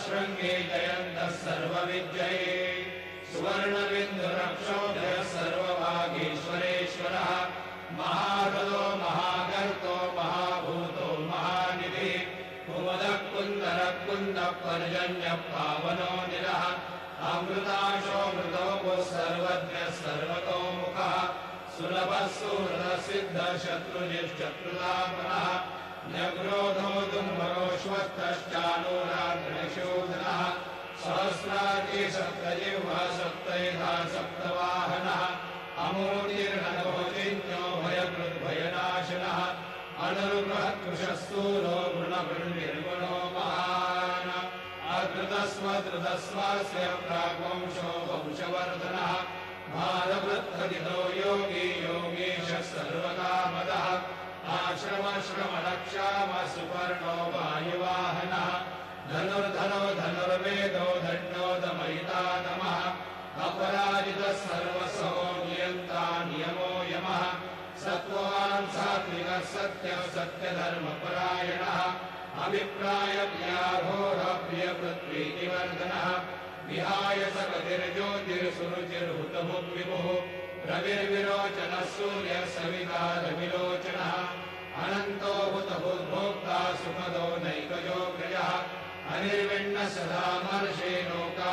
शृङ्गे जयन्तः सर्वविद्यये सुवर्णबिन्दुरक्षोभ्यः सर्वभागीश्वरेश्वरः महागतो महागर्तो महाभूतो महानिधिः कुमुदः कुन्दरः कुन्दः पर्जन्यः पावनो निरः अमृताशोऽमृतोपः सर्वज्ञः सर्वतोमुखः सुलभः सुहृदः सिद्धः शत्रुजिश्चत्रुतापनः न्यग्रोधो दुर्मरोऽश्वत्थश्चानूराग्निशूदनः सहस्राजी सप्तजिह्वः सप्तैधा सप्तवाहनः अमूर्तिर्नरो चिन्त्यो भयकृद्भयनाशनः अनुर्बृहत्कृशस्तूलो वृणभृन्निर्गुणो महान् अकृतस्वधृतस्वास्य प्राग्वंशो वंशवर्धनः भारवृद्धजितो योगी योगीशः सर्वकामदः आश्रमश्रमणक्षामः सुपर्णो वायुवाहनः धनुर्धनो धनुर्वेदो दण्डो दमयितातमः अपराजितः सर्वसो नियन्ता नियमो यमः सत्त्ववान् सात्विकः सत्यः सत्यधर्मपरायणः अभिप्रायप्रियाघोरप्रियपृथ्वीतिवर्धनः विहाय सकतिर्ज्योतिर्सुरुचिर्हुतभुग्विभुः रविर्विरोचनः सूर्यः सविता रविलोचनः अनन्तो हुतभुग्भोक्ता सुखदो नैकजोग्रजः अनिर्विण्णः सदा मर्षे लोका